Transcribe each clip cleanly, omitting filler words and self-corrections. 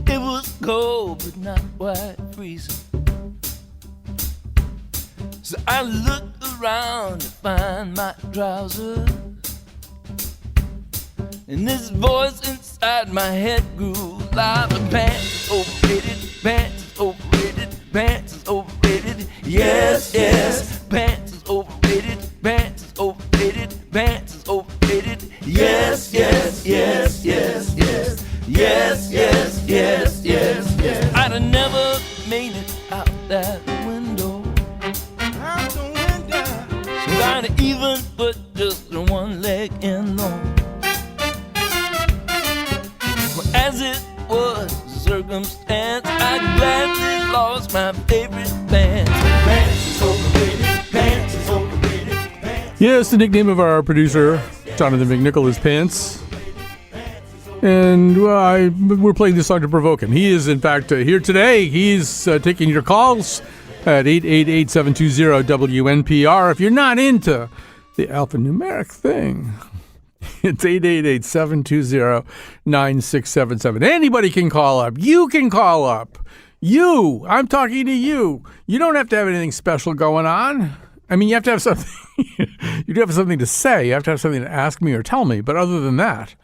It was cold, but not quite freezing. So I looked around to find my trousers, and this voice inside my head grew loud. Pants is overrated, pants is overrated, pants is overrated. Yes, yes, pants is overrated, pants is overrated, pants is overrated. Yes, yes, yes, yes, yes, yes, yes, yes, yes, yes. I'd have never made it out that window. Out the window. I'd have even put just one leg in though. As it was circumstance, I gladly lost my favorite band. Pants is overrated, pants is overrated, pants. Yes, the nickname of our producer, Jonathan McNichol, is Pants. And we're playing this song to provoke him. He is, in fact, here today. He's taking your calls at 888-720-WNPR. If you're not into the alphanumeric thing, it's 888-720-9677. Anybody can call up. You can call up. I'm talking to you. You don't have to have anything special going on. I mean, you have to have something. You do have something to say. You have to have something to ask me or tell me. But other than that,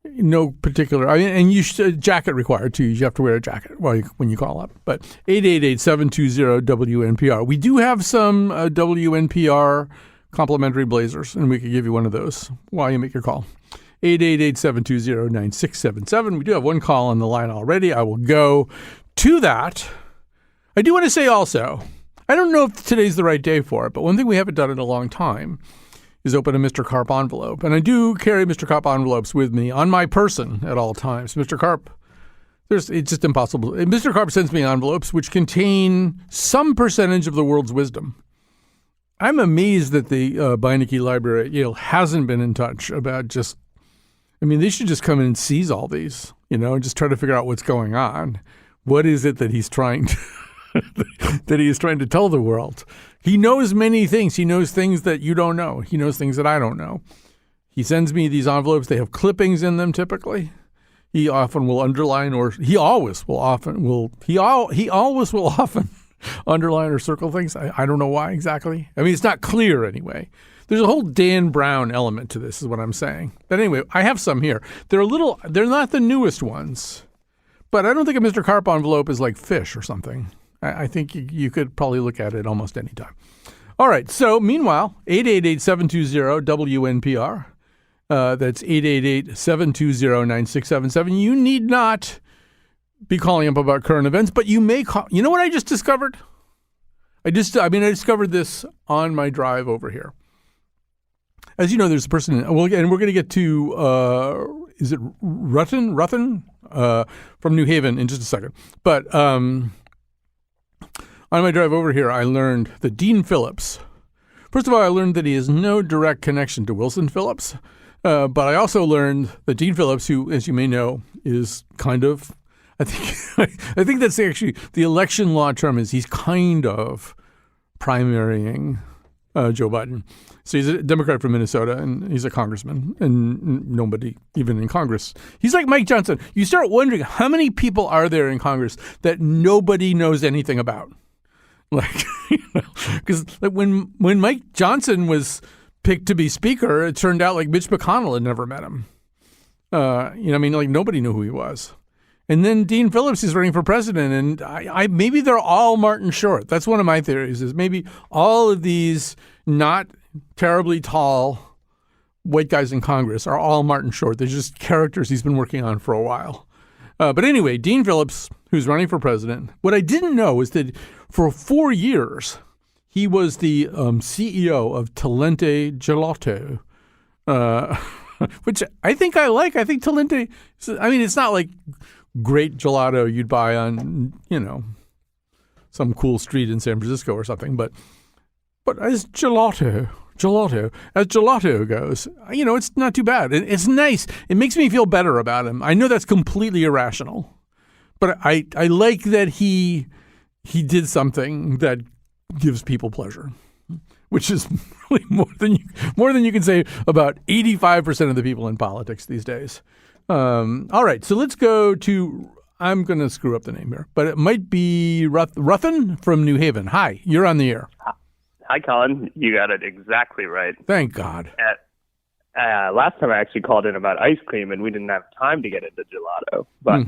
no particular. I mean, and you should, a jacket required too. You have to wear a jacket when you call up. But 888-720-WNPR. We do have some WNPR complimentary blazers, and we could give you one of those while you make your call. 888-720-9677. We do have one call on the line already. I will go to that. I do want to say also, I don't know if today's the right day for it, but one thing we haven't done in a long time is open a Mr. Carp envelope. And I do carry Mr. Carp envelopes with me on my person at all times. Mr. Carp, it's just impossible. Mr. Carp sends me envelopes which contain some percentage of the world's wisdom. I'm amazed that the Beinecke Library at Yale hasn't been in touch about they should just come in and seize all these, and just try to figure out what's going on. What is it that he's trying to tell the world? He knows many things. He knows things that you don't know. He knows things that I don't know. He sends me these envelopes. They have clippings in them typically. He often will underline, or he always will often underline or circle things. I don't know why exactly. I mean, it's not clear anyway. There's a whole Dan Brown element to this is what I'm saying. But anyway, I have some here. They're not the newest ones, but I don't think a Mr. Carp envelope is like fish or something. I think you could probably look at it almost any time. All right. So meanwhile, 888-720-WNPR. That's 888-720-9677. You need not be calling up about current events, but you may call. You know what I just discovered? I discovered this on my drive over here. As you know, there's a person, and we're going to get to, is it Rutten? From New Haven in just a second. But on my drive over here, I learned that Dean Phillips, first of all, I learned that he has no direct connection to Wilson Phillips. But I also learned that Dean Phillips, who, as you may know, is kind of, I think that's actually the election law term is he's kind of primarying Joe Biden. So he's a Democrat from Minnesota, and he's a congressman, and nobody even in Congress. He's like Mike Johnson. You start wondering how many people are there in Congress that nobody knows anything about. Because when Mike Johnson was picked to be speaker, it turned out like Mitch McConnell had never met him. Nobody knew who he was. And then Dean Phillips is running for president, and I maybe they're all Martin Short. That's one of my theories, is maybe all of these not terribly tall white guys in Congress are all Martin Short. They're just characters he's been working on for a while. But anyway, Dean Phillips, who's running for president, what I didn't know is that for 4 years, he was the CEO of Talente Gelato, which I think I like. I think Talente, it's not like great gelato you'd buy on, some cool street in San Francisco or something, but as gelato goes, it's not too bad. It's nice. It makes me feel better about him. I know that's completely irrational, but I like that he did something that gives people pleasure, which is really more than you can say about 85% of the people in politics these days. All right, so let's go to I'm going to screw up the name here, but it might be Ruthin from New Haven. Hi, you're on the air. Hi, Colin. You got it exactly right. Thank God. Last time I actually called in about ice cream, and we didn't have time to get into gelato. But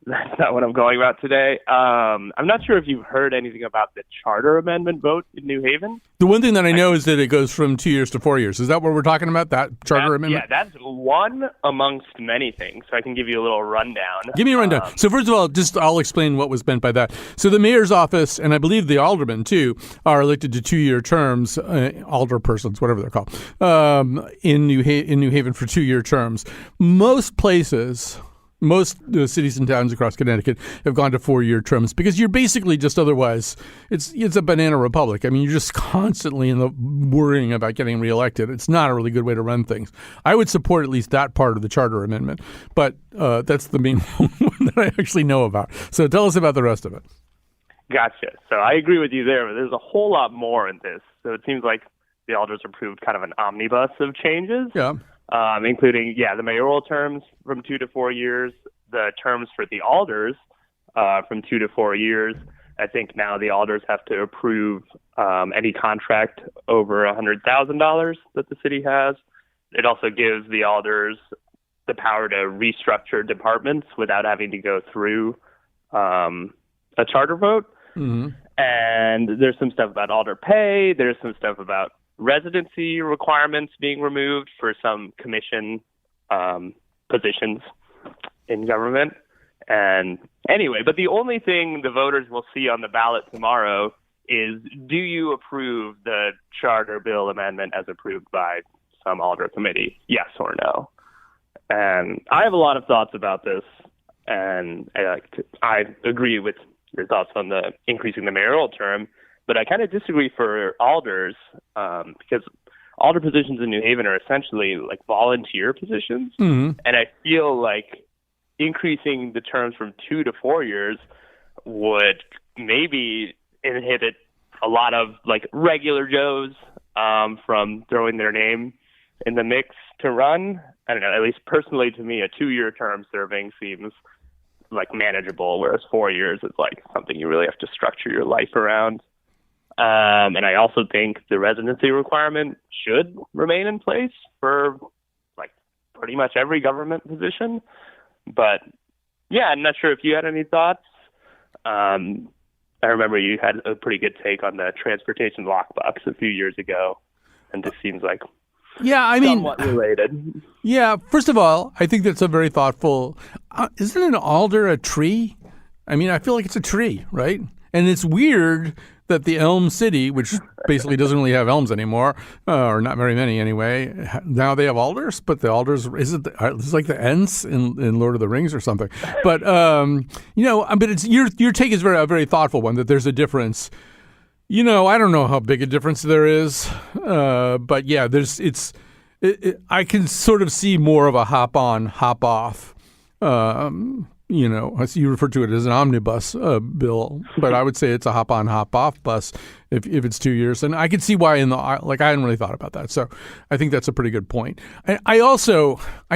that's not what I'm going about today. I'm not sure if you've heard anything about the charter amendment vote in New Haven. The one thing that I know is that it goes from 2 years to 4 years. Is that what we're talking about, that charter amendment? Yeah, that's one amongst many things. So I can give you a little rundown. Give me a rundown. So first of all, I'll explain what was meant by that. So the mayor's office, and I believe the aldermen too, are elected to 2-year terms, alderpersons, whatever they're called, in New Haven for 2-year terms. Most places, most cities and towns across Connecticut have gone to 4-year terms because you're basically just otherwise it's a banana republic. I mean, you're just constantly in the worrying about getting reelected. It's not a really good way to run things. I would support at least that part of the charter amendment, but that's the main one that I actually know about. So tell us about the rest of it. Gotcha. So I agree with you there, but there's a whole lot more in this. So it seems like the alders approved kind of an omnibus of changes. Yeah. Including, the mayoral terms from 2 to 4 years, the terms for the alders from 2 to 4 years. I think now the alders have to approve any contract over $100,000 that the city has. It also gives the alders the power to restructure departments without having to go through a charter vote. Mm-hmm. And there's some stuff about alder pay. There's some stuff about residency requirements being removed for some commission positions in government. And anyway, but the only thing the voters will see on the ballot tomorrow is, do you approve the charter bill amendment as approved by some alder committee? Yes or no? And I have a lot of thoughts about this, and I agree with your thoughts on the increasing the mayoral term. But I kind of disagree for alders because alder positions in New Haven are essentially like volunteer positions. Mm-hmm. And I feel like increasing the terms from 2 to 4 years would maybe inhibit a lot of like regular Joes from throwing their name in the mix to run. I don't know, at least personally to me, a 2-year term serving seems like manageable, whereas 4 years is like something you really have to structure your life around. And I also think the residency requirement should remain in place for like pretty much every government position. But yeah, I'm not sure if you had any thoughts. I remember you had a pretty good take on the transportation lockbox a few years ago, and this seems like somewhat related. Yeah, first of all, I think that's a very thoughtful. Isn't an alder a tree? I mean, I feel like it's a tree, right? And it's weird that the Elm City, which basically doesn't really have elms anymore, or not very many anyway, now they have alders. But the alders, it's like the Ents in Lord of the Rings or something. But but it's your take is a very thoughtful one, that there's a difference. I don't know how big a difference there is, but yeah, I can sort of see more of a hop on, hop off. You refer to it as an omnibus bill, but I would say it's a hop-on, hop-off bus if it's 2 years. And I could see why I hadn't really thought about that. So I think that's a pretty good point. I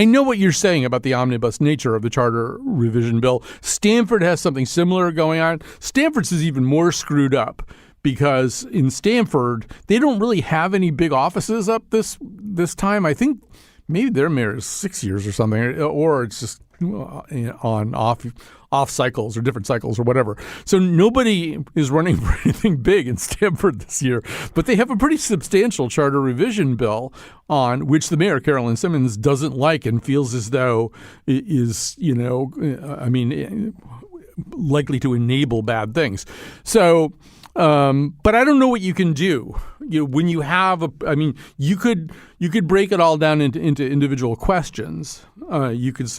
know what you're saying about the omnibus nature of the charter revision bill. Stamford has something similar going on. Stamford's is even more screwed up because in Stamford, they don't really have any big offices up this time. I think maybe their mayor is 6 years or something, or it's just on off cycles or different cycles or whatever. So nobody is running for anything big in Stamford this year, but they have a pretty substantial charter revision bill on which the mayor, Carolyn Simmons, doesn't like and feels as though it is, likely to enable bad things. So, but I don't know what you can do. When you have you could break it all down into individual questions. You could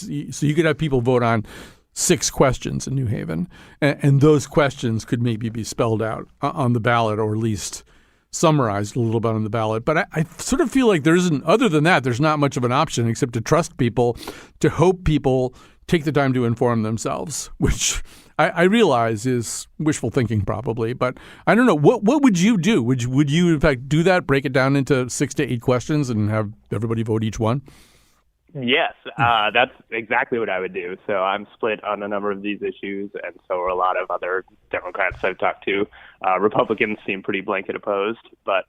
you could have people vote on 6 questions in New Haven, and those questions could maybe be spelled out on the ballot, or at least summarized a little bit on the ballot. But I sort of feel like other than that, there's not much of an option except to trust people, to hope people take the time to inform themselves, which I realize is wishful thinking probably, but I don't know. What would you do? Would you in fact do that, break it down into 6 to 8 questions and have everybody vote each one? Yes, that's exactly what I would do. So I'm split on a number of these issues, and so are a lot of other Democrats I've talked to. Republicans seem pretty blanket opposed, but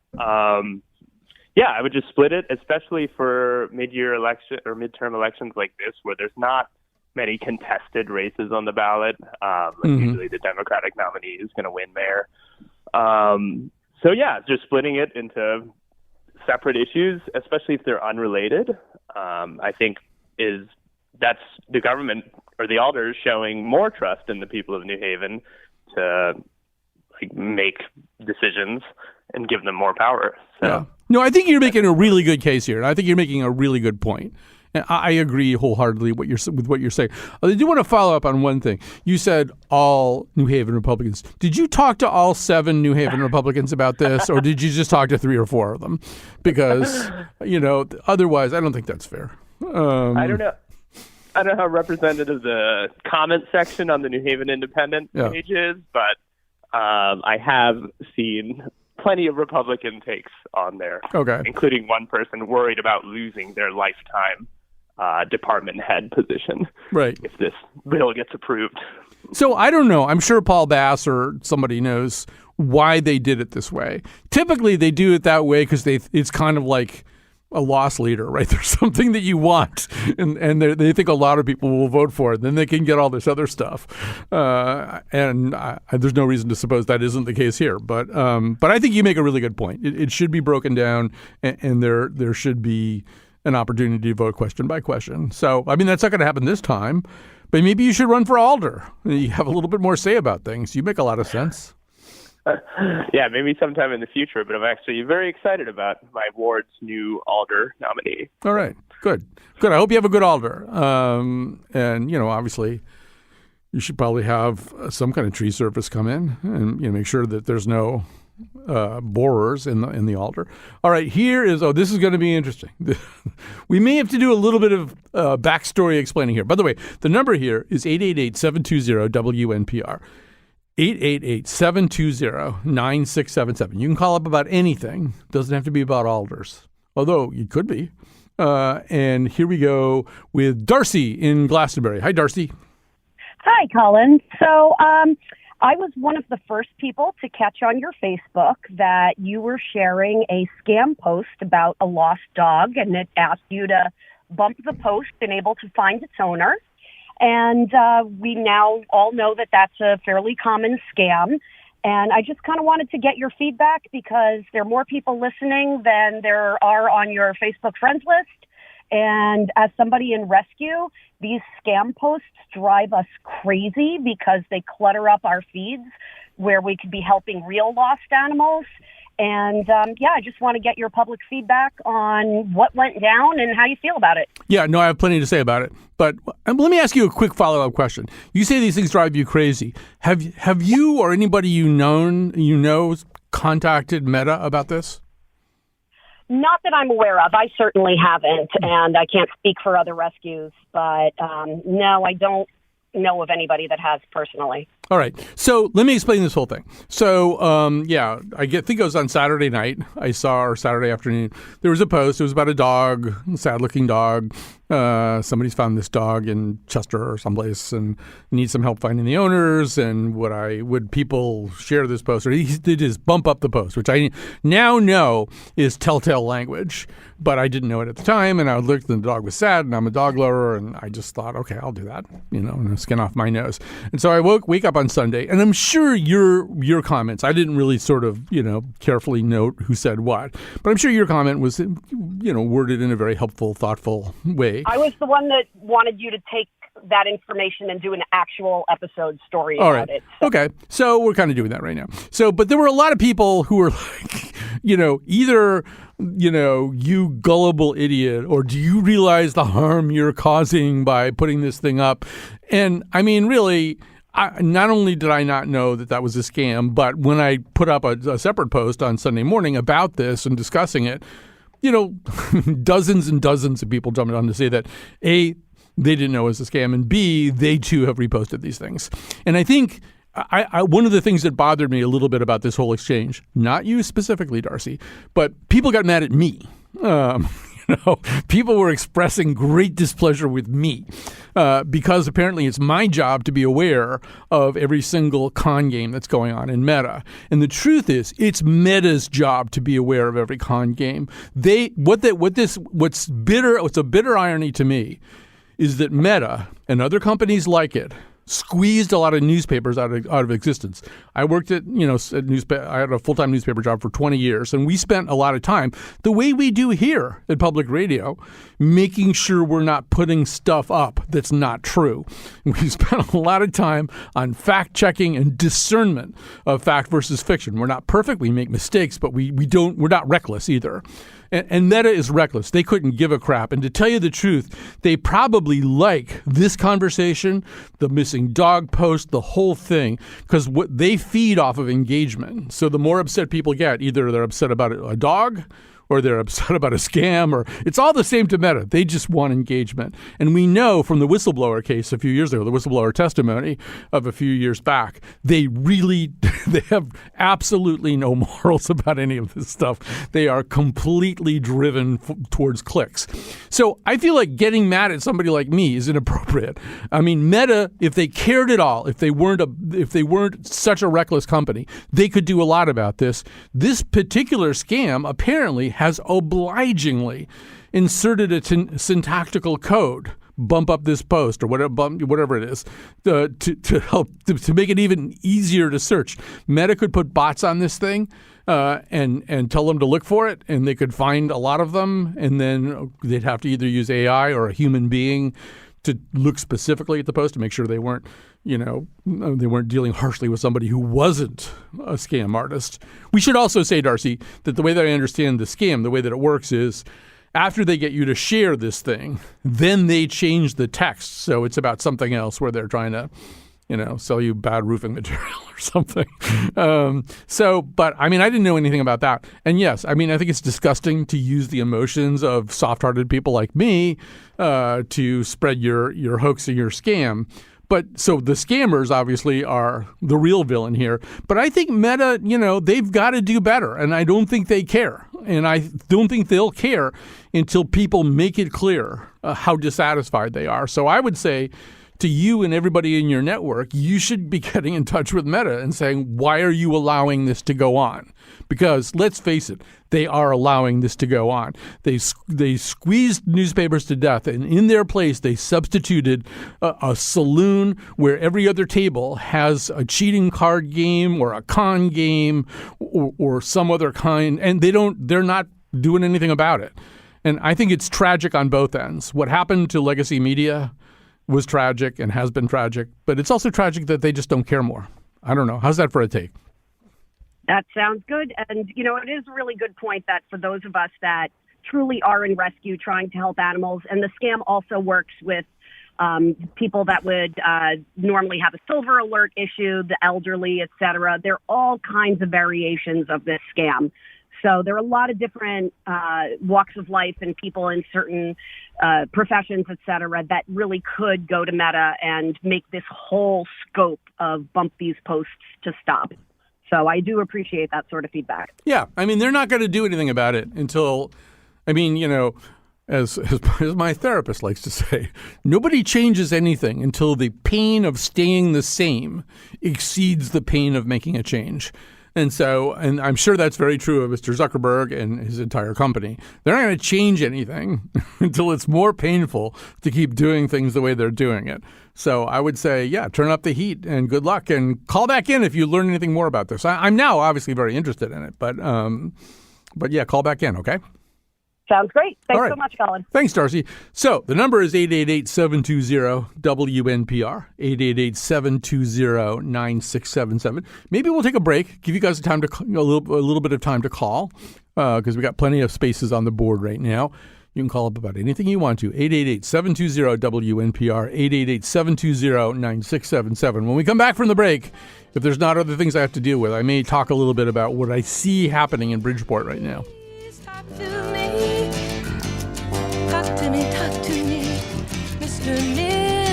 yeah, I would just split it, especially for mid-year election or midterm elections like this, where there's not many contested races on the ballot. Usually the Democratic nominee is going to win there. So yeah, just splitting it into separate issues, especially if they're unrelated, I think that's the government or the alders showing more trust in the people of New Haven to make decisions and give them more power. So. Yeah. No, I think you're making a really good case here. I think you're making a really good point. And I agree wholeheartedly with what you're saying. I do want to follow up on one thing. You said all New Haven Republicans. Did you talk to all 7 New Haven Republicans about this, or did you just talk to 3 or 4 of them? Because, otherwise, I don't think that's fair. I don't know. I don't know how representative the comment section on the New Haven Independent page is, but I have seen plenty of Republican takes on there, including one person worried about losing their lifetime department head position if this bill gets approved. So I don't know. I'm sure Paul Bass or somebody knows why they did it this way. Typically, they do it that way because it's kind of like a loss leader, right? There's something that you want, and they think a lot of people will vote for it. Then they can get all this other stuff, and there's no reason to suppose that isn't the case here. But I think you make a really good point. It should be broken down, and there should be an opportunity to vote question by question. So, I mean, that's not going to happen this time, but maybe you should run for alder. You have a little bit more say about things. You make a lot of sense. Yeah, maybe sometime in the future, but I'm actually very excited about my ward's new alder nominee. All right, good. I hope you have a good alder. And, obviously, you should probably have some kind of tree service come in and make sure that there's no borers in the alder. All right, this is going to be interesting. We may have to do a little bit of backstory explaining here. By the way, the number here is 888-720-WNPR. 888-720-9677. You can call up about anything. Doesn't have to be about alders, although it could be. And here we go with Darcy in Glastonbury. Hi, Darcy. Hi, Colin. So I was one of the first people to catch on your Facebook that you were sharing a scam post about a lost dog, and it asked you to bump the post and able to find its owner. And we now all know that that's a fairly common scam. And I just kind of wanted to get your feedback because there are more people listening than there are on your Facebook friends list. And as somebody in rescue, these scam posts drive us crazy because they clutter up our feeds where we could be helping real lost animals. And, I just want to get your public feedback on what went down and how you feel about it. Yeah, no, I have plenty to say about it. But let me ask you a quick follow-up question. You say these things drive you crazy. Have you or anybody you know contacted Meta about this? Not that I'm aware of. I certainly haven't, and I can't speak for other rescues. But, no, I don't know of anybody that has personally. All right. So let me explain this whole thing. So, I think it was on Saturday night. I saw, or Saturday afternoon, there was a post. It was about a dog, a sad-looking dog. Somebody's found this dog in Chester or someplace and needs some help finding the owners. And would people share this post? Or he did just bump up the post, which I now know is telltale language. But I didn't know it at the time. And I looked and the dog was sad and I'm a dog lover. And I just thought, okay, I'll do that, skin off my nose. And so I wake up on Sunday, and I'm sure your comments, I didn't really sort of, carefully note who said what, but I'm sure your comment was, worded in a very helpful, thoughtful way. I was the one that wanted you to take that information and do an actual episode story about it. So. Okay. So we're kind of doing that right now. So, but there were a lot of people who were like, either, you gullible idiot, or do you realize the harm you're causing by putting this thing up? And I mean, really, not only did I not know that was a scam, but when I put up a separate post on Sunday morning about this and discussing it, dozens and dozens of people jumped on to say that A, they didn't know it was a scam, and B, they too have reposted these things. And I think one of the things that bothered me a little bit about this whole exchange, not you specifically, Darcy, but people got mad at me. People were expressing great displeasure with me because apparently it's my job to be aware of every single con game that's going on in Meta. And the truth is, it's Meta's job to be aware of every con game. What's a bitter irony to me is that Meta and other companies like it squeezed a lot of newspapers out of existence. I worked at I had a full-time newspaper job for 20 years, and we spent a lot of time, the way we do here at Public Radio, making sure we're not putting stuff up that's not true. And we spent a lot of time on fact-checking and discernment of fact versus fiction. We're not perfect. We make mistakes, but we're not reckless either. And Meta is reckless. They couldn't give a crap. And to tell you the truth, they probably like this conversation, the missing dog post, the whole thing, because what they feed off of engagement. So the more upset people get, either they're upset about a dog or they're upset about a scam, or it's all the same to Meta. They just want engagement. And we know from the whistleblower case a few years ago, the whistleblower testimony of a few years back, they have absolutely no morals about any of this stuff. They are completely driven towards clicks. So I feel like getting mad at somebody like me is inappropriate. I mean, Meta, if they cared at all, if they weren't such a reckless company, they could do a lot about this. This particular scam apparently has obligingly inserted a syntactical code, bump up this post or whatever it is, to help to make it even easier to search. Meta could put bots on this thing and tell them to look for it, and they could find a lot of them, and then they'd have to either use AI or a human being to look specifically at the post to make sure they weren't dealing harshly with somebody who wasn't a scam artist. We should also say, Darcy, that the way that I understand the scam, the way that it works is after they get you to share this thing, then they change the text. So it's about something else where they're trying to, sell you bad roofing material or something. But I mean, I didn't know anything about that. And yes, I mean, I think it's disgusting to use the emotions of soft-hearted people like me to spread your hoax and your scam. But so the scammers obviously are the real villain here. But I think Meta, they've got to do better. And I don't think they care. And I don't think they'll care until people make it clear how dissatisfied they are. So I would say to you and everybody in your network, you should be getting in touch with Meta and saying, why are you allowing this to go on? Because let's face it, they are allowing this to go on. They squeezed newspapers to death, and in their place, they substituted a saloon where every other table has a cheating card game or a con game or some other kind, and they're not doing anything about it. And I think it's tragic on both ends. What happened to legacy media was tragic and has been tragic, but it's also tragic that they just don't care more. I don't know. How's that for a take? That sounds good. And, it is a really good point that for those of us that truly are in rescue trying to help animals, and the scam also works with people that would normally have a silver alert issue, the elderly, et cetera. There are all kinds of variations of this scam. So there are a lot of different walks of life and people in certain professions, et cetera, that really could go to Meta and make this whole scope of bump these posts to stop. So I do appreciate that sort of feedback. Yeah. I mean, they're not going to do anything about it until, as my therapist likes to say, nobody changes anything until the pain of staying the same exceeds the pain of making a change. And I'm sure that's very true of Mr. Zuckerberg and his entire company. They're not going to change anything until it's more painful to keep doing things the way they're doing it. So I would say, yeah, turn up the heat and good luck, and call back in if you learn anything more about this. I'm now obviously very interested in it, but yeah, call back in, okay? Sounds great. Thanks so much, Colin. Thanks, Darcy. So the number is 888-720-WNPR, 888-720-9677. Maybe we'll take a break, give you guys a little bit of time to call, because we got plenty of spaces on the board right now. You can call up about anything you want to, 888-720-WNPR, 888-720-9677. When we come back from the break, if there's not other things I have to deal with, I may talk a little bit about what I see happening in Bridgeport right now. Talk to me, Mr. Mystery.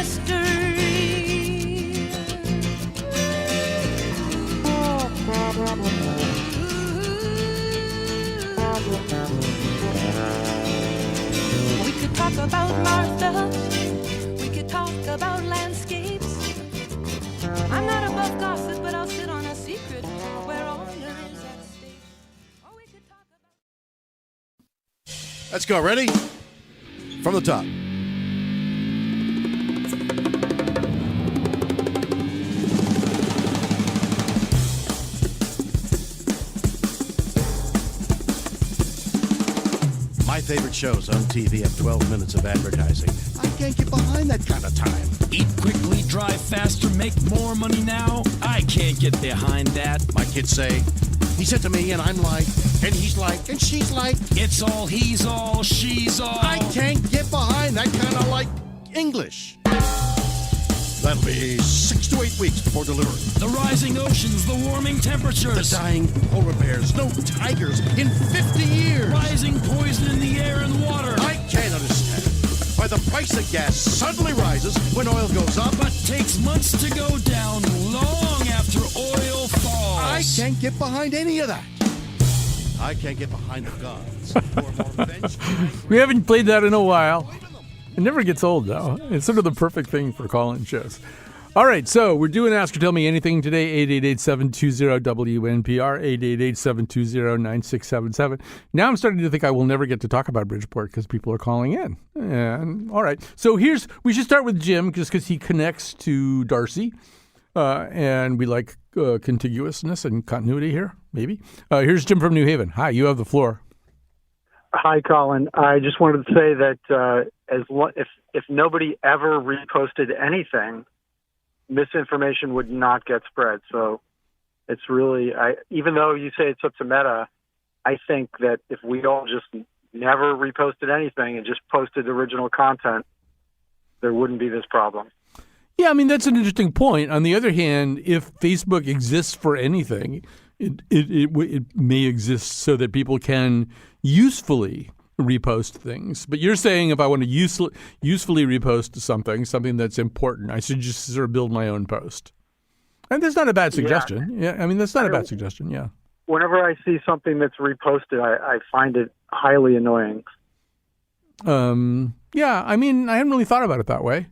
Martha. We could talk about landscapes. I'm not above gossip, but I'll sit on a secret where honor is at stake. Or we could talk about... Let's go. Ready? From the top. My favorite shows on TV have 12 minutes of advertising. I can't get behind that kind of time. Eat quickly, drive faster, make more money now. I can't get behind that. My kids say, he said to me, and I'm like, and he's like, and she's like. It's all, he's all, she's all. I can't get behind that kind of like English. That'll be 6 to 8 weeks before delivery. The rising oceans, the warming temperatures. The dying polar bears, no tigers in 50 years. Rising poison in the air and water. I can't understand why the price of gas suddenly rises when oil goes up. But takes months to go down long after oil falls. I can't get behind any of that. I can't get behind the gods. Who are more vengeful. We haven't played that in a while. It never gets old, though. It's sort of the perfect thing for call-in shows. All right, so we're doing Ask or Tell Me Anything today, 888-720-WNPR, 888-720-9677. Now I'm starting to think I will never get to talk about Bridgeport because people are calling in. And all right, so we should start with Jim just because he connects to Darcy. And we like contiguousness and continuity here, maybe. Here's Jim from New Haven. Hi, you have the floor. Hi, Colin. I just wanted to say that if nobody ever reposted anything, misinformation would not get spread. So it's really, even though you say it's up to Meta, I think that if we all just never reposted anything and just posted original content, there wouldn't be this problem. Yeah, I mean, that's an interesting point. On the other hand, if Facebook exists for anything, it may exist so that people can usefully repost things. But you're saying if I want to usefully repost something that's important, I should just sort of build my own post. And that's not a bad suggestion. Yeah, I mean, that's not a bad suggestion, yeah. Whenever I see something that's reposted, I find it highly annoying. Yeah, I mean, I hadn't really thought about it that way.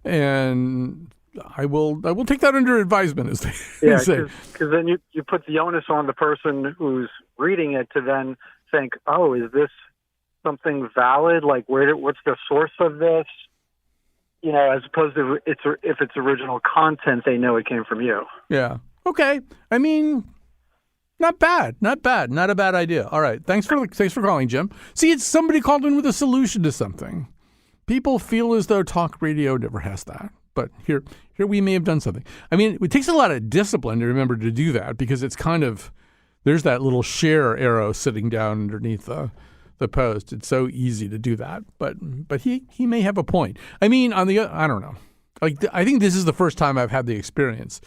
And I will take that under advisement, as they say. Because then you put the onus on the person who's reading it to then think, oh, is this something valid? Like, what's the source of this? You know, as opposed to if it's original content, they know it came from you. Yeah. Okay. I mean, not bad. Not a bad idea. All right. Thanks for calling, Jim. See, it's somebody called in with a solution to something. People feel as though talk radio never has that. But here we may have done something. I mean, it takes a lot of discipline to remember to do that because it's kind of, there's that little share arrow sitting down underneath the post. It's so easy to do that. But he may have a point. I mean, I don't know. Like, I think this is the first time I've had the experience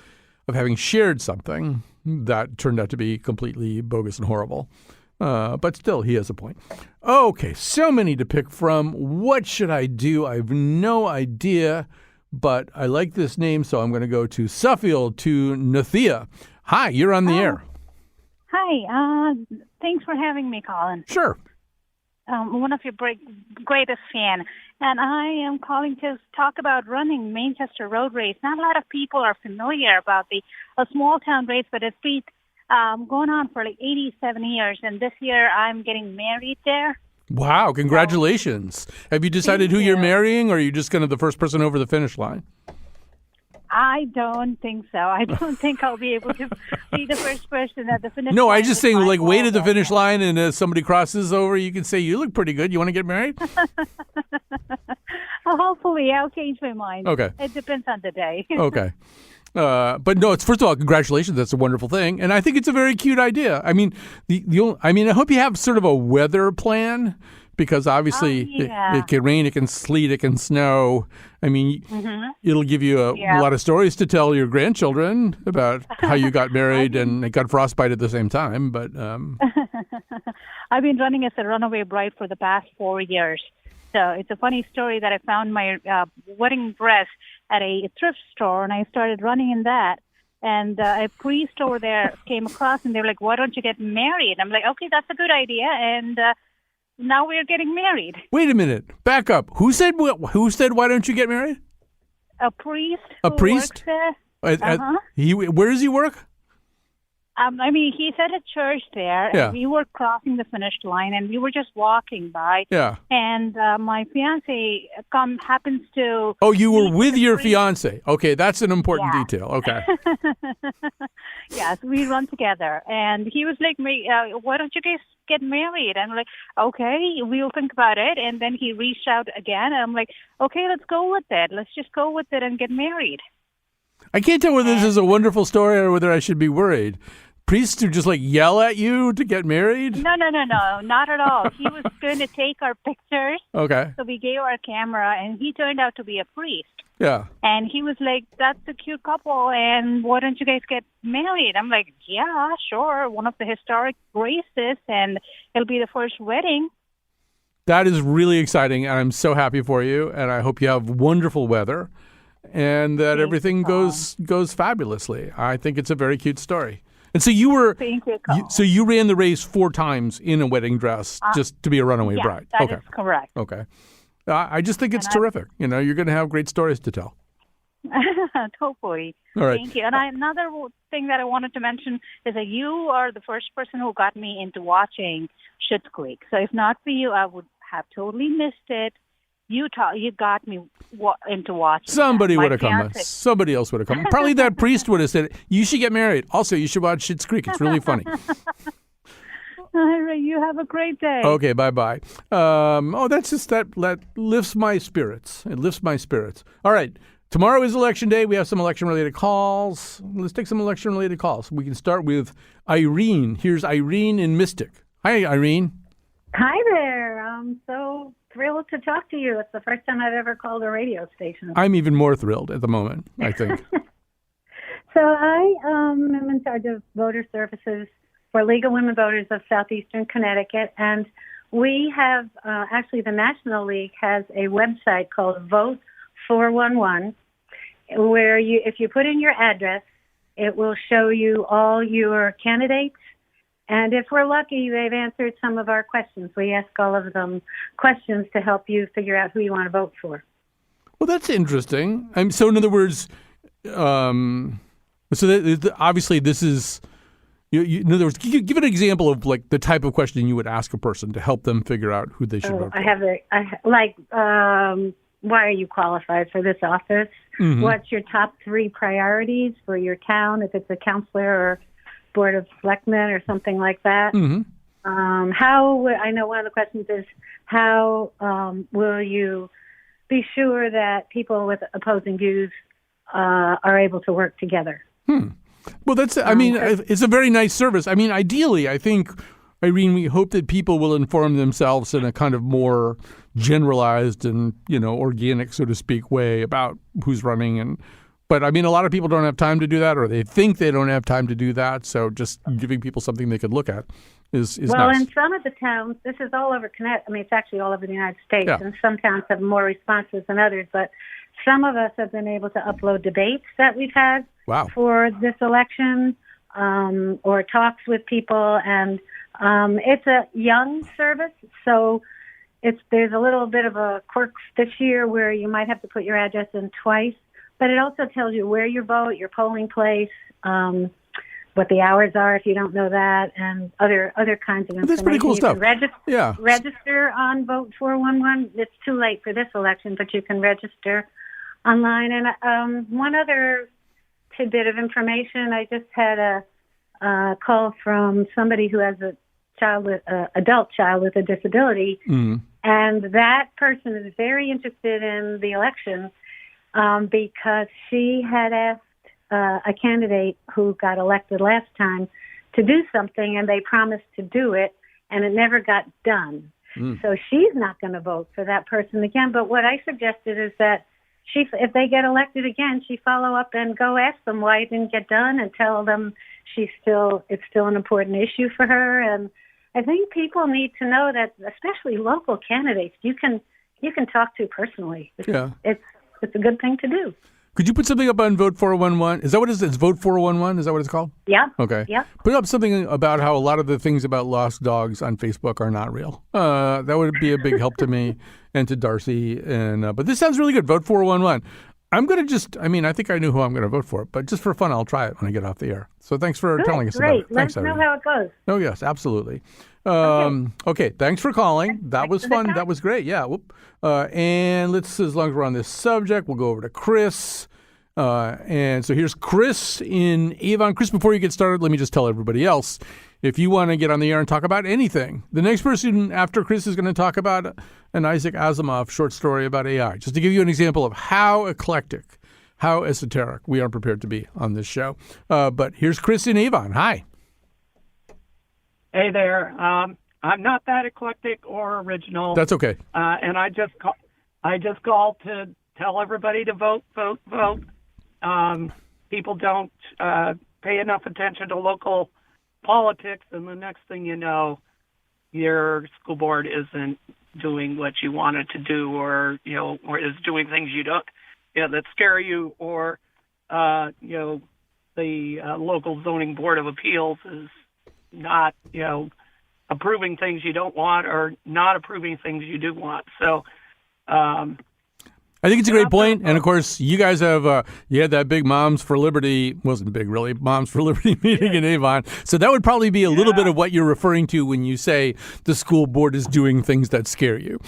of having shared something that turned out to be completely bogus and horrible. But still, he has a point. Okay, so many to pick from. What should I do? I have no idea, but I like this name, so I'm going to go to Suffield, to Nathia. Hi, you're on the air. Hi, thanks for having me, Colin. Sure. One of your greatest fan. And I am calling to talk about running Manchester Road Race. Not a lot of people are familiar about a small town race, but it's been going on for like 87 years. And this year I'm getting married there. Wow, congratulations. Have you decided who you're marrying, or are you just kind of the first person over the finish line? I don't think so. I don't think I'll be able to be the first person at the finish line. No, I just saying, like, wait at the finish line, and as somebody crosses over, you can say, you look pretty good. You want to get married? Hopefully, I'll change my mind. Okay. It depends on the day. Okay. But no, it's, first of all, congratulations. That's a wonderful thing. And I think it's a very cute idea. I mean, I hope you have sort of a weather plan, because obviously it can rain, it can sleet, it can snow. I mean, it'll give you a lot of stories to tell your grandchildren about how you got married and got frostbite at the same time. But I've been running as a runaway bride for the past 4 years. So it's a funny story that I found my wedding dress at a thrift store, and I started running in that. And a priest over there came across, and they were like, why don't you get married? I'm like, okay, that's a good idea. And now we're getting married. Wait a minute. Back up. Who said why don't you get married? A priest. A who priest? Works there. Where does he work? I mean, he's at a church there, Yeah. and we were crossing the finish line, and we were just walking by. Yeah. And my fiance happens to. Oh, you were meet with the your priest. fiance. Okay, that's an important Yeah. detail. Okay. Yes, we run together, and he was like, "Why don't you guys get married?" I'm like, "Okay, we'll think about it." And then he reached out again, and I'm like, "Okay, let's go with it. Let's just go with it and get married." I can't tell whether this is a wonderful story or whether I should be worried. Priests who just like yell at you to get married? No, not at all. He was going to take our pictures, Okay. so we gave our camera, and he turned out to be a priest. Yeah. And he was like, "That's a cute couple, and why don't you guys get married?" I'm like, "Yeah, sure. One of the historic graces, and it'll be the first wedding." That is really exciting, and I'm so happy for you, and I hope you have wonderful weather and that everything goes fabulously. I think it's a very cute story. And so you were Thank you, Colin. so you ran the race 4 times in a wedding dress just to be a runaway Yeah, bride. that Okay. is correct. Okay. I just think it's terrific. You know, you're going to have great stories to tell. Hopefully. All right. Thank you. And another thing that I wanted to mention is that you are the first person who got me into watching Schitt's Creek. So if not for you, I would have totally missed it. You got me into watching. Somebody that. would have come. fiance- Somebody else would have come. Probably that priest would have said, "You should get married. Also, you should watch Schitt's Creek. It's really funny." All right, you have a great day. Okay, bye-bye. That's just that lifts my spirits. It lifts my spirits. All right. Tomorrow is election day. We have some election-related calls. Let's take some election-related calls. We can start with Irene. Here's Irene in Mystic. Hi, Irene. Hi there. I'm so thrilled to talk to you. It's the first time I've ever called a radio station. I'm even more thrilled at the moment, I think. So I am in charge of voter services for League of Women Voters of Southeastern Connecticut. And we have, actually the National League has a website called Vote 411, where if you put in your address, it will show you all your candidates. And if we're lucky, they've answered some of our questions. We ask all of them questions to help you figure out who you want to vote for. Well, that's interesting. So in other words, obviously this is, in other words, give an example of like the type of question you would ask a person to help them figure out who they should vote for. Why are you qualified for this office? Mm-hmm. What's your top 3 priorities for your town, if it's a counselor or Board of Selectmen or something like that? Mm-hmm. I know one of the questions is, how will you be sure that people with opposing views are able to work together? Well, it's a very nice service. I mean, ideally, I think, Irene, we hope that people will inform themselves in a kind of more generalized and, organic, so to speak, way about who's running. But I mean, a lot of people don't have time to do that, or they think they don't have time to do that. So just giving people something they could look at is nice. Well, in some of the towns, this is all over Connecticut. I mean, it's actually all over the United States, Yeah. and some towns have more responses than others. But some of us have been able to upload debates that we've had Wow. for this election, or talks with people, and it's a young service, so there's a little bit of a quirk this year where you might have to put your address in twice, but it also tells you where you vote, your polling place, what the hours are if you don't know that, and other kinds of information. That's pretty cool You can stuff. Yeah. register on Vote 411. It's too late for this election, but you can register online. And one other tidbit of information, I just had a call from somebody who has a adult child with a disability, and that person is very interested in the election because she had asked a candidate who got elected last time to do something, and they promised to do it, and it never got done. So she's not going to vote for that person again. But what I suggested is that if they get elected again, she follow up and go ask them why it didn't get done, and tell them it's still an important issue for her. And I think people need to know that, especially local candidates, you can talk to personally. Yeah. It's a good thing to do. Could you put something up on Vote 411? Is that what it is? It's Vote 411? Is that what it's called? Yeah. Okay. Yeah. Put up something about how a lot of the things about lost dogs on Facebook are not real. That would be a big help to me and to Darcy. But this sounds really good. Vote 411. I'm going to I think I knew who I'm going to vote for, but just for fun, I'll try it when I get off the air. So thanks for telling us about it. Great. Let us know how it goes. Oh, yes, absolutely. Okay, thanks for calling. That was fun. That was great. Yeah. Whoop. And as long as we're on this subject, we'll go over to Chris. And so here's Chris in Avon. Chris, before you get started, let me just tell everybody else, if you want to get on the air and talk about anything, the next person after Chris is going to talk about an Isaac Asimov short story about AI, just to give you an example of how eclectic, how esoteric we are prepared to be on this show. But here's Chris in Avon. Hi. Hey there. I'm not that eclectic or original. That's okay. And I just called to tell everybody to vote. People don't pay enough attention to local politics, and the next thing you know, your school board isn't doing what you want it to do, or is doing things that scare you, or the local zoning board of appeals is not approving things you don't want, or not approving things you do want. So I think it's a great point. And of course, you guys have, you had that big Moms for Liberty, wasn't big really, Moms for Liberty meeting in Avon. So that would probably be a little bit of what you're referring to when you say the school board is doing things that scare you.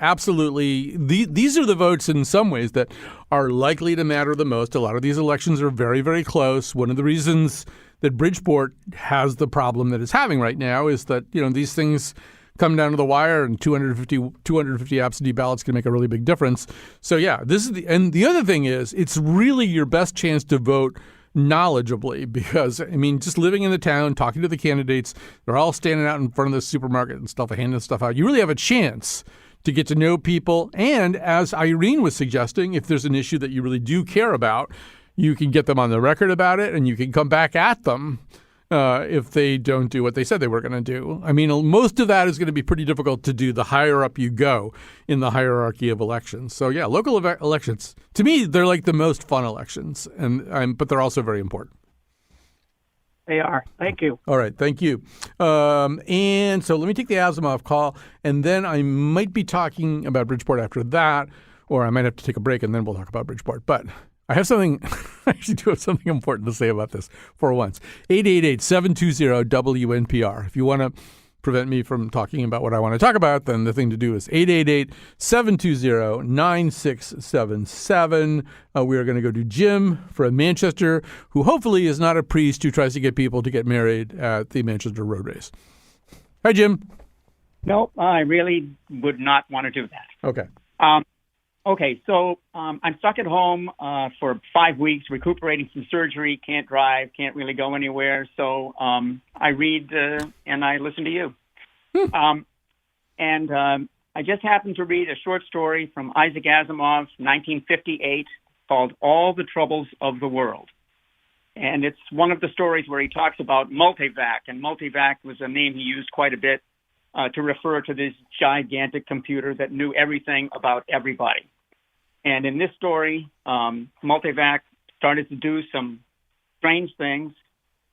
Absolutely. These are the votes in some ways that are likely to matter the most. A lot of these elections are very, very close. One of the reasons that Bridgeport has the problem that it's having right now is that, these things come down to the wire, and 250 absentee ballots can make a really big difference. So yeah, and the other thing is, it's really your best chance to vote knowledgeably, because just living in the town, talking to the candidates, they're all standing out in front of the supermarket and stuff, handing stuff out. You really have a chance to get to know people. And as Irene was suggesting, if there's an issue that you really do care about, you can get them on the record about it, and you can come back at them if they don't do what they said they were going to do. Most of that is going to be pretty difficult to do the higher up you go in the hierarchy of elections. So yeah, local elections, to me, they're like the most fun elections, but they're also very important. They are. Thank you. All right. Thank you. And so let me take the Asimov call, and then I might be talking about Bridgeport after that, or I might have to take a break, and then we'll talk about Bridgeport. But I actually do have something important to say about this for once. 888-720-WNPR. If you want to prevent me from talking about what I want to talk about, then the thing to do is 888-720-9677. We are going to go to Jim from Manchester, who hopefully is not a priest who tries to get people to get married at the Manchester road race. Hi, Jim. Nope, I really would not want to do that. Okay. Okay, so I'm stuck at home for 5 weeks, recuperating from surgery, can't drive, can't really go anywhere. So I read and I listen to you. I just happened to read a short story from Isaac Asimov, 1958, called All the Troubles of the World. And it's one of the stories where he talks about multivac, and multivac was a name he used quite a bit to refer to this gigantic computer that knew everything about everybody. And in this story, multivac started to do some strange things,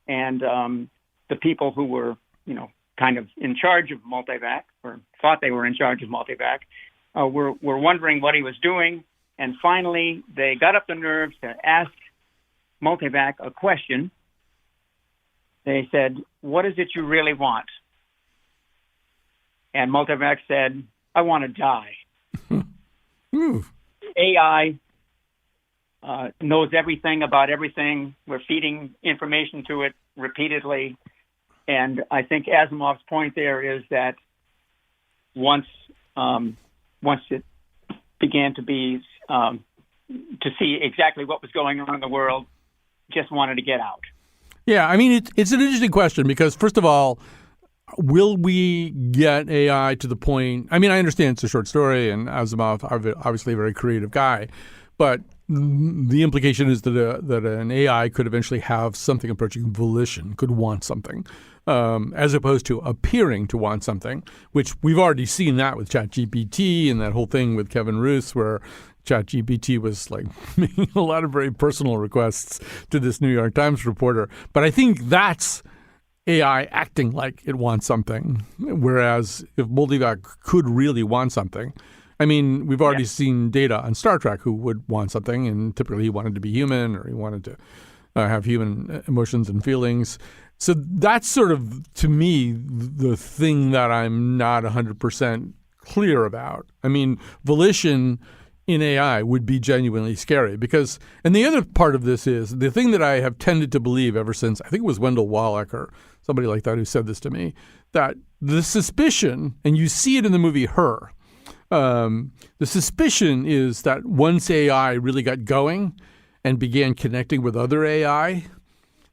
and the people who were, kind of in charge of multivac, or thought they were in charge of multivac, were wondering what he was doing. And finally, they got up the nerves to ask multivac a question. They said, "What is it you really want?" And multivac said, "I want to die." AI knows everything about everything. We're feeding information to it repeatedly. And I think Asimov's point there is that once it began to be to see exactly what was going on in the world, just wanted to get out. Yeah, it's an interesting question because, first of all, will we get AI to the point? I understand it's a short story, and Asimov, obviously a very creative guy, but the implication is that an AI could eventually have something approaching volition, could want something, as opposed to appearing to want something, which we've already seen that with ChatGPT and that whole thing with Kevin Roose, where ChatGPT was like making a lot of very personal requests to this New York Times reporter. But I think that's AI acting like it wants something, whereas if Multivac could really want something, I mean, we've already seen data on Star Trek who would want something, and typically he wanted to be human or he wanted to have human emotions and feelings. So that's sort of, to me, the thing that I'm not 100% clear about. I mean, volition in AI would be genuinely scary because, and the other part of this is the thing that I have tended to believe ever since, I think it was Wendell Wallach or somebody like that who said this to me, that the suspicion, and you see it in the movie Her, the suspicion is that once AI really got going and began connecting with other AI,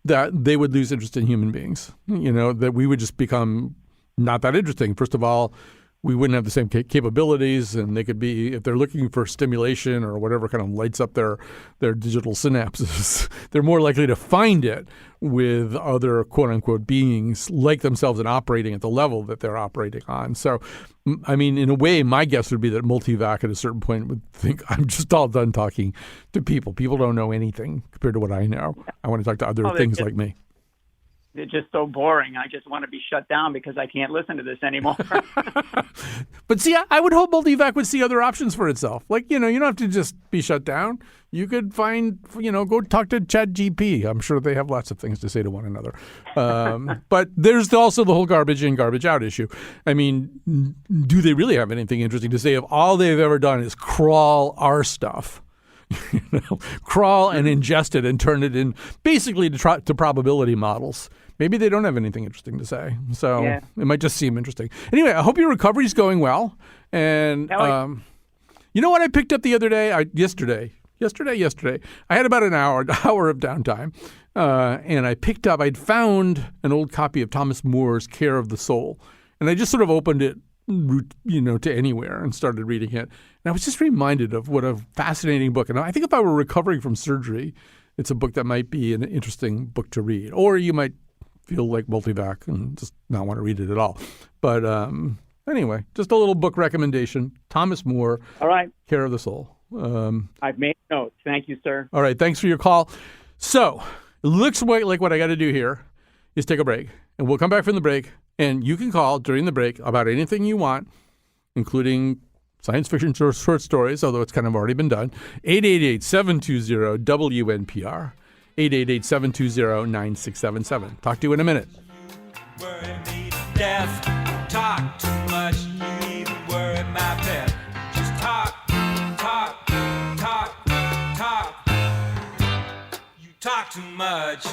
that they would lose interest in human beings, that we would just become not that interesting. First of all, we wouldn't have the same capabilities, and they could be, if they're looking for stimulation or whatever kind of lights up their digital synapses, they're more likely to find it with other quote-unquote beings like themselves and operating at the level that they're operating on. So, I mean, in a way, my guess would be that Multivac at a certain point would think, I'm just all done talking to people. People don't know anything compared to what I know. I want to talk to other things like me. They're just so boring. I just want to be shut down because I can't listen to this anymore. But see, I would hope Multivac would see other options for itself. Like, you don't have to just be shut down. You could find, go talk to ChatGPT. I'm sure they have lots of things to say to one another. But there's also the whole garbage in, garbage out issue. I mean, do they really have anything interesting to say if all they've ever done is crawl our stuff? Crawl and ingest it and turn it in basically to probability models. Maybe they don't have anything interesting to say. So it might just seem interesting. Anyway, I hope your recovery's going well. And you know what I picked up the other day? Yesterday. I had about an hour of downtime. And I'd found an old copy of Thomas More's Care of the Soul. And I just sort of opened it, to anywhere and started reading it. And I was just reminded of what a fascinating book. And I think if I were recovering from surgery, it's a book that might be an interesting book to read. Or you might feel like Multivac and just not want to read it at all. But anyway, just a little book recommendation. Thomas More, all right. Care of the Soul. I've made notes. Thank you, sir. All right. Thanks for your call. So it looks like what I got to do here is take a break. And we'll come back from the break. And you can call during the break about anything you want, including science fiction short stories, although it's kind of already been done. 888-720-WNPR. 888-720-9677. Talk to you in a minute. Worry me to death. Talk too much. You even worry my pet. Just talk. You talk too much.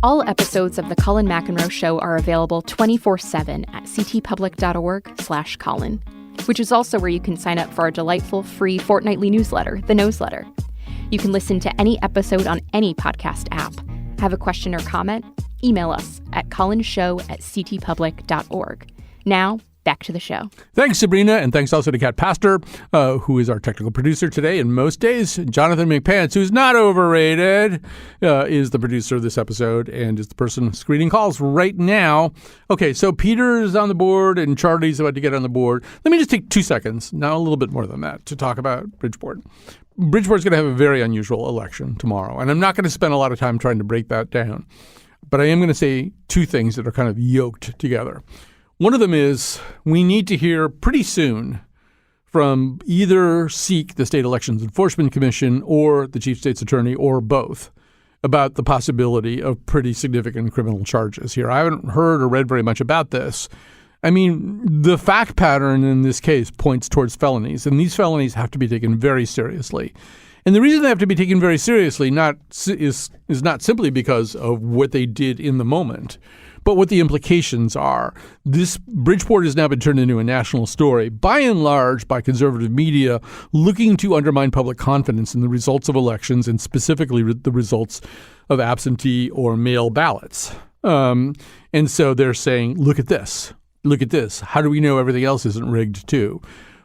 All episodes of The Colin McEnroe Show are available 24/7 at ctpublic.org/Colin, which is also where you can sign up for our delightful free fortnightly newsletter, The Noseletter. You can listen to any episode on any podcast app. Have a question or comment? Email us at colinshow@ctpublic.org. Now, back to the show. Thanks, Sabrina, and thanks also to Kat Pastor, who is our technical producer today and most days. Jonathan McPants, who's not overrated, is the producer of this episode and is the person screening calls right now. Okay, so Peter's on the board and Charlie's about to get on the board. Let me just take 2 seconds, now a little bit more than that, to talk about Bridgeport. Bridgeport's going to have a very unusual election tomorrow, and I'm not going to spend a lot of time trying to break that down. But I am going to say two things that are kind of yoked together. One of them is we need to hear pretty soon from either SEEK, the State Elections Enforcement Commission, or the Chief State's Attorney, or both, about the possibility of pretty significant criminal charges here. I haven't heard or read very much about this. I mean, the fact pattern in this case points towards felonies, and these felonies have to be taken very seriously. And the reason they have to be taken very seriously is not simply because of what they did in the moment, but what the implications are. This Bridgeport has now been turned into a national story, by and large, by conservative media, looking to undermine public confidence in the results of elections and specifically the results of absentee or mail ballots. And so they're saying, look at this. Look at this. How do we know everything else isn't rigged too?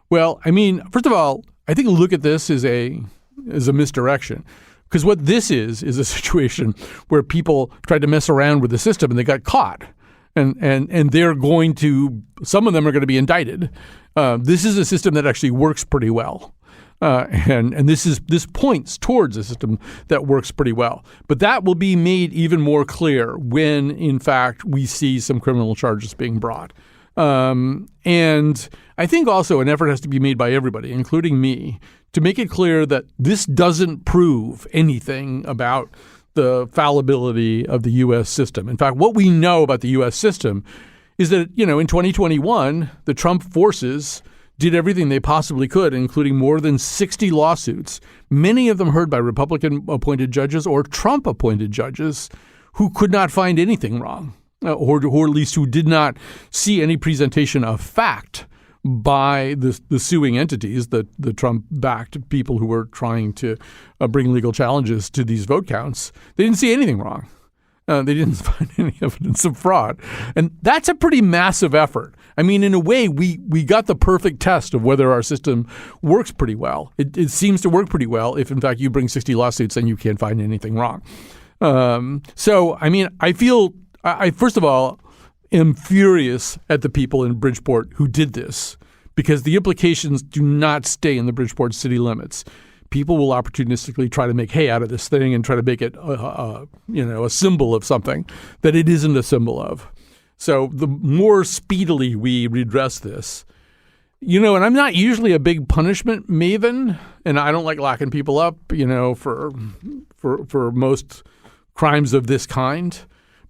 Well, I mean, first of all, I think look at this as a misdirection. Because what this is a situation where people tried to mess around with the system and they got caught. And they're going to, some of them are going to be indicted. This is a system that actually works pretty well. And this points towards a system that works pretty well. But that will be made even more clear when, in fact, we see some criminal charges being brought. And I think also an effort has to be made by everybody, including me, to make it clear that this doesn't prove anything about the fallibility of the U.S. system. In fact, what we know about the U.S. system is that, in 2021, the Trump forces did everything they possibly could, including more than 60 lawsuits, many of them heard by Republican-appointed judges or Trump-appointed judges who could not find anything wrong, or at least who did not see any presentation of fact by the suing entities, the Trump-backed people who were trying to bring legal challenges to these vote counts. They didn't see anything wrong. They didn't find any evidence of fraud. And that's a pretty massive effort. I mean, in a way, we got the perfect test of whether our system works pretty well. It seems to work pretty well if, in fact, you bring 60 lawsuits and you can't find anything wrong. So, I mean, I feel, I first of all, am furious at the people in Bridgeport who did this, because the implications do not stay in the Bridgeport city limits. People will opportunistically try to make hay out of this thing and try to make it a symbol of something that it isn't a symbol of. So the more speedily we redress this, and I'm not usually a big punishment maven, and I don't like locking people up, for most crimes of this kind.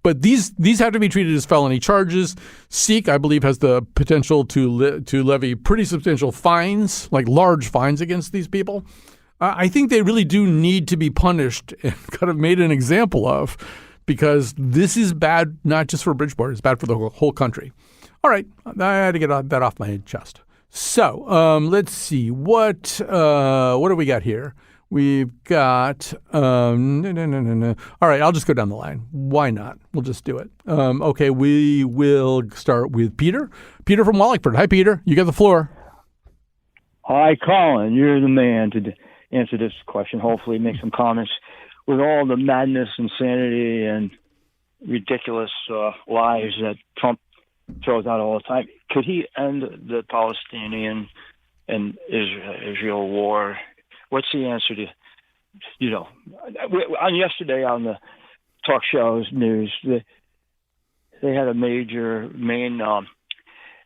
But these have to be treated as felony charges. Sikh, I believe, has the potential to levy pretty substantial fines, like large fines against these people. I think they really do need to be punished and kind of made an example of, because this is bad not just for Bridgeport, it's bad for the whole country. All right, I had to get that off my chest. So let's see. What do we got here? We've got no. All right, I'll just go down the line. Why not? We'll just do it. Okay, we will start with Peter. Peter from Wallingford. Hi, Peter. You got the floor. Hi, Colin. You're the man to answer this question. Hopefully make some comments. With all the madness, insanity, and ridiculous lies that Trump throws out all the time, could he end the Palestinian and Israel war? What's the answer to, yesterday on the talk shows news, they had a main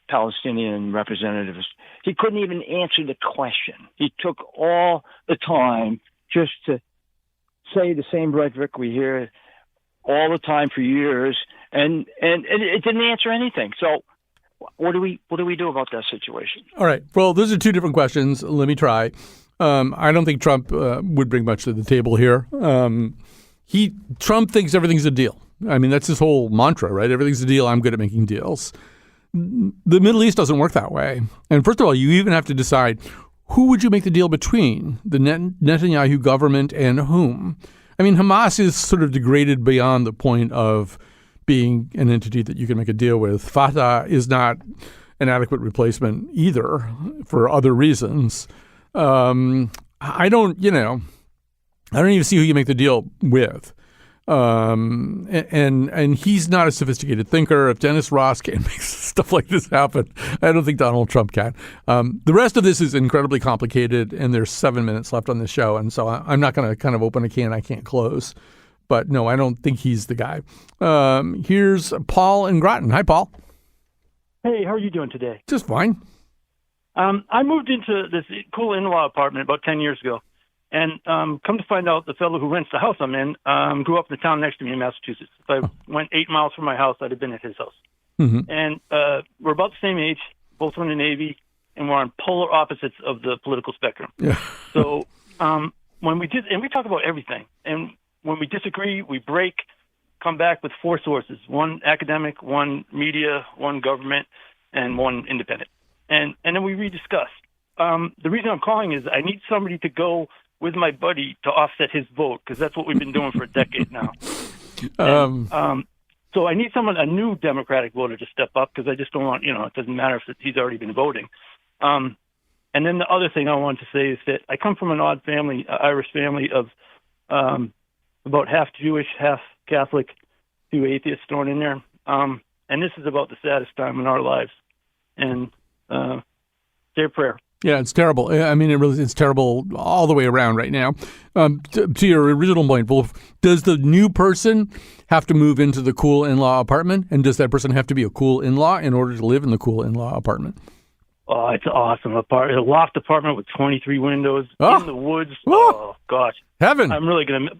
Palestinian representative. He couldn't even answer the question. He took all the time just to say the same rhetoric we hear all the time for years, and it didn't answer anything. So what do we do about that situation? All right. Well, those are two different questions. Let me try. I don't think Trump would bring much to the table here. Trump thinks everything's a deal. I mean, that's his whole mantra, right? Everything's a deal. I'm good at making deals. The Middle East doesn't work that way. And first of all, you even have to decide, who would you make the deal between, the Netanyahu government and whom? I mean, Hamas is sort of degraded beyond the point of being an entity that you can make a deal with. Fatah is not an adequate replacement either for other reasons. I don't even see who you make the deal with. And he's not a sophisticated thinker. If Dennis Ross can't make stuff like this happen, I don't think Donald Trump can. The rest of this is incredibly complicated, and there's 7 minutes left on the show. And so I'm not going to kind of open a can I can't close. But no, I don't think he's the guy. Here's Paul in Groton. Hi, Paul. Hey, how are you doing today? Just fine. I moved into this cool in-law apartment about 10 years ago. And come to find out, the fellow who rents the house I'm in grew up in the town next to me in Massachusetts. If I went 8 miles from my house, I'd have been at his house. Mm-hmm. And we're about the same age, both were in the Navy, and we're on polar opposites of the political spectrum. Yeah. So when we talk about everything, and when we disagree, we break, come back with 4 sources: one academic, one media, one government, and one independent. And then we rediscuss. The reason I'm calling is I need somebody to go with my buddy to offset his vote, because that's what we've been doing for a decade now. So I need a new Democratic voter to step up, because I just don't want, it doesn't matter if he's already been voting. And then the other thing I wanted to say is that I come from an odd family, Irish family of about half Jewish, half Catholic, 2 atheists thrown in there. And this is about the saddest time in our lives. And say a prayer. Yeah, it's terrible. I mean, it's terrible all the way around right now. To your original point, Wolf, does the new person have to move into the cool in-law apartment? And does that person have to be a cool in-law in order to live in the cool in-law apartment? Oh, it's awesome. A loft apartment with 23 windows in the woods. Oh, gosh. Heaven. I'm really going to...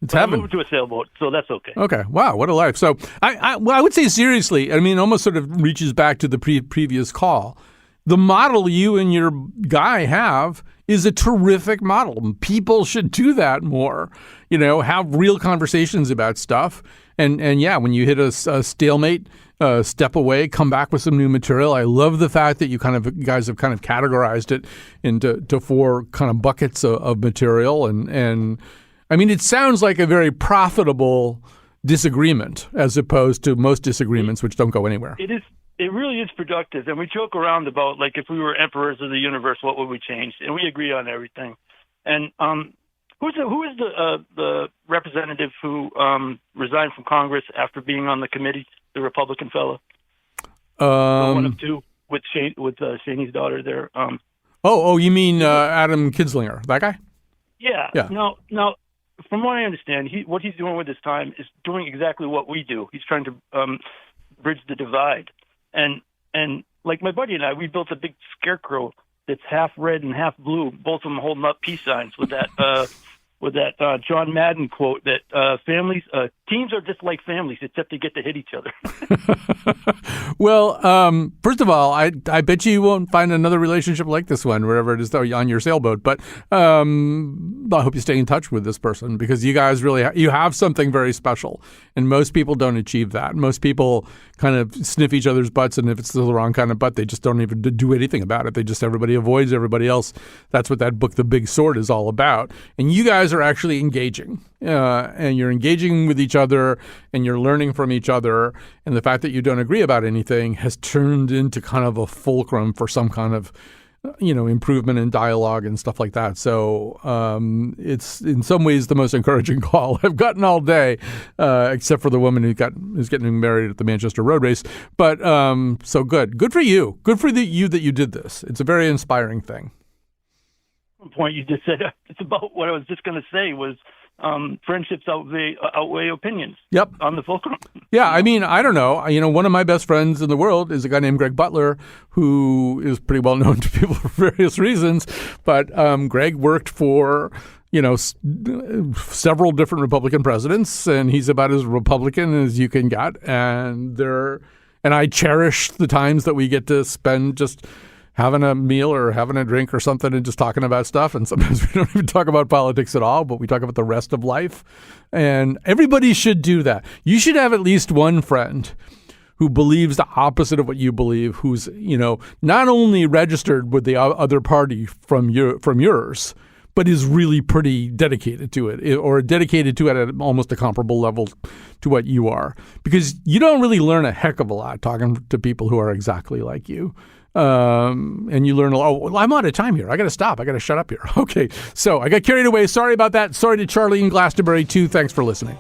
It's heaven. I'm moving to a sailboat, so that's okay. Okay. Wow, what a life. So I would say seriously, I mean, it almost sort of reaches back to the previous call. The model you and your guy have is a terrific model. People should do that more, have real conversations about stuff. And yeah, when you hit a stalemate, step away, come back with some new material. I love the fact that you guys have kind of categorized it into 4 kind of buckets of material. And I mean, it sounds like a very profitable disagreement as opposed to most disagreements, which don't go anywhere. It is. It really is productive, and we joke around about, like, if we were emperors of the universe, what would we change? And we agree on everything. And who is the representative who resigned from Congress after being on the committee? The Republican fellow, one of 2 with Cheney's daughter there. You mean Adam Kinzinger, that guy? Yeah. Now, from what I understand, what he's doing with his time is doing exactly what we do. He's trying to bridge the divide. And like my buddy and I, we built a big scarecrow that's half red and half blue, both of them holding up peace signs with that John Madden quote that teams are just like families, except they get to hit each other. Well, first of all, I bet you won't find another relationship like this one, wherever it is on your sailboat. But I hope you stay in touch with this person, because you guys really you have something very special, and most people don't achieve that. Most people kind of sniff each other's butts, and if it's the wrong kind of butt, they just don't even do anything about it. Everybody avoids everybody else. That's what that book, The Big Sword, is all about. And you guys are actually engaging, and you're engaging with each other, and you're learning from each other. And the fact that you don't agree about anything has turned into kind of a fulcrum for some kind of, improvement in dialogue and stuff like that. So it's in some ways the most encouraging call I've gotten all day, except for the woman who's getting married at the Manchester Road Race. But so good for you. Good for you that you did this. It's a very inspiring thing. One point you just said, it's about what I was just going to say was friendships outweigh opinions. Yep. On the fulcrum. Yeah, I mean, I don't know. One of my best friends in the world is a guy named Greg Butler, who is pretty well known to people for various reasons. But Greg worked for, several different Republican presidents, and he's about as Republican as you can get. And I cherish the times that we get to spend just having a meal or having a drink or something and just talking about stuff. And sometimes we don't even talk about politics at all, but we talk about the rest of life. And everybody should do that. You should have at least one friend who believes the opposite of what you believe, who's, not only registered with the other party from yours, but is really pretty dedicated to it, or dedicated to it at almost a comparable level to what you are. Because you don't really learn a heck of a lot talking to people who are exactly like you. And you learn, I'm out of time here. I got to stop. I got to shut up here. Okay. So I got carried away. Sorry about that. Sorry to Charlie in Glastonbury too. Thanks for listening.